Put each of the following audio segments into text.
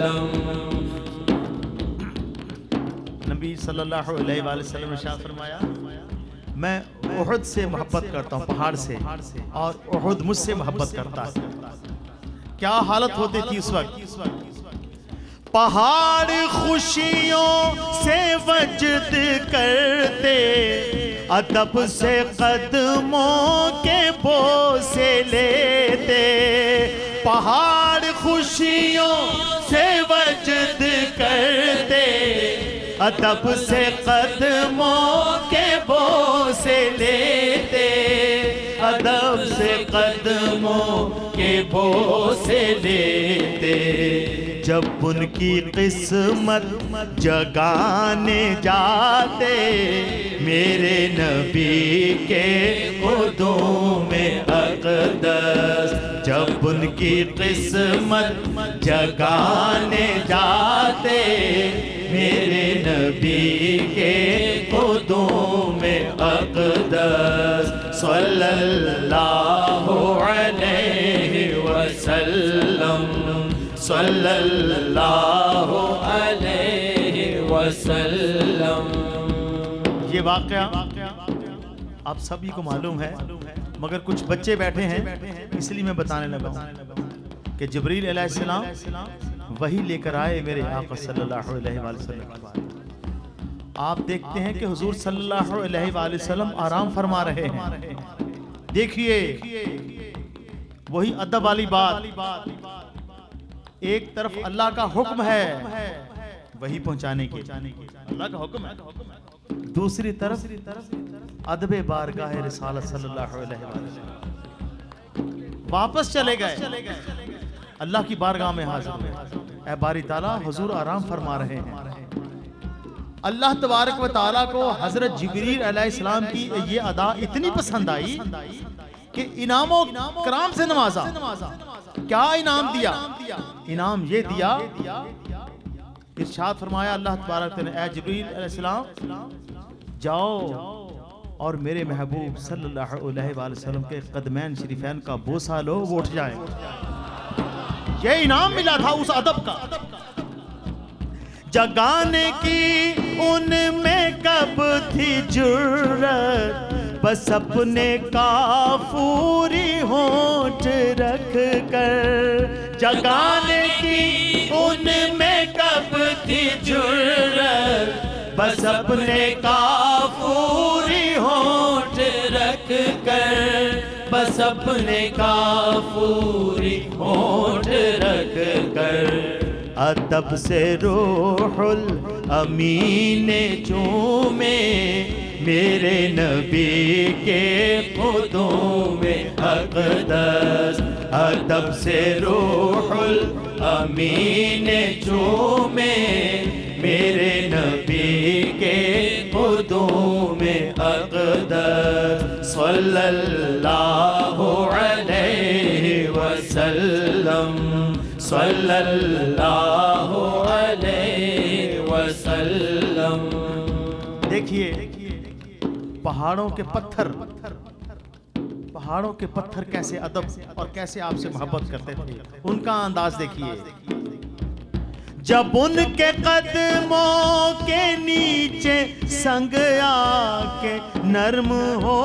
وسلم. نبی صلی اللہ علیہ وآلہ وسلم نے ارشاد فرمایا میں احد سے محبت کرتا ہوں، پہاڑ سے، اور احد مجھ سے محبت کرتا ہے. کیا حالت ہوتی تھی اس وقت؟ پہاڑ خوشیوں سے وجد کرتے، ادب سے قدموں کے بوسے لیتے. پہاڑ خوشیوں سے وجد کرتے، ادب سے قدموں کے بوسے لیتے. ادب سے قدموں کے بوسے لیتے. جب ان کی قسمت جگانے جاتے، میرے نبی کے قدوم اقدس. جب ان کی قسمت جگانے جاتے، میرے نبی کے قدوم اقدس. صلی اللہ علیہ وسلم، صلی اللہ علیہ وسلم. یہ واقعہ آپ سبھی کو معلوم ہے، مگر کچھ بچے بیٹھے ہیں اس لیے میں بتانے لگا ہوں کہ جبریل علیہ السلام وہی لے کر آئے میرے آقا صلی اللہ علیہ وآلہ وسلم. آپ دیکھتے ہیں کہ حضور صلی اللہ علیہ وآلہ وسلم آرام فرما رہے ہیں. دیکھیے وہی ادب والی بات، ایک طرف اللہ کا حکم ہے وہی پہنچانے کی، اللہ کا حکم ہے، دوسری طرف ادب بارگاہ رسالت صلی اللہ علیہ وآلہ وسلم. واپس چلے گئے، اللہ کی بارگاہ میں حاضر ہوئے. اے باری تعالیٰ، حضور آرام فرما رہے ہیں. اللہ تبارک و تعالیٰ کو حضرت جبریل علیہ السلام کی یہ ادا اتنی پسند آئی کہ انعام و کرام سے نوازا. کیا انعام دیا؟ انعام یہ دیا، ارشاد فرمایا اللہ تبارک نے، اے جبریل علیہ السلام جاؤ اور میرے محبوب صلی اللہ علیہ وآلہ وسلم کے قدمین شریفین کا بوسہ لو، وہ اٹھ جائیں. یہ انعام ملا تھا اس ادب کا. جگانے کی ان میں کب تھی جرت، بس اپنے کافوری ہونٹ رکھ کر. جگانے کی ان میں کب تھی جرت، بس اپنے کافوری ہونٹ رکھ کر. بس اپنے کافوری ہونٹ رکھ کر. ادب سے روح الامین چومے، میرے نبی کے قدوم اقدس. ادب سے روح الامین چومے، میرے نبی کے قدوم اقدس. صلی اللہ علیہ وسلم، صلی اللہ علیہ وسلم. دیکھیے پہاڑوں کے پتھر کیسے ادب اور کیسے آپ سے محبت کرتے تھے، ان کا انداز دیکھیے. جب ان کے قدموں کے نیچے سنگ آ کے نرم ہو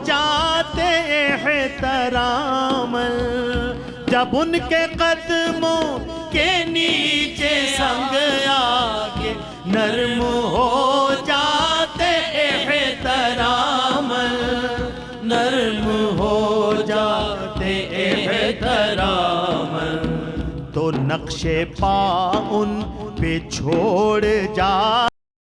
جاتے احترام. جب ان کے قدموں کے نیچے سنگ آ کے نرم ہو جاتے احترام. نرم ہو جاتے احترام. تو نقش پا ان پہ چھوڑ جا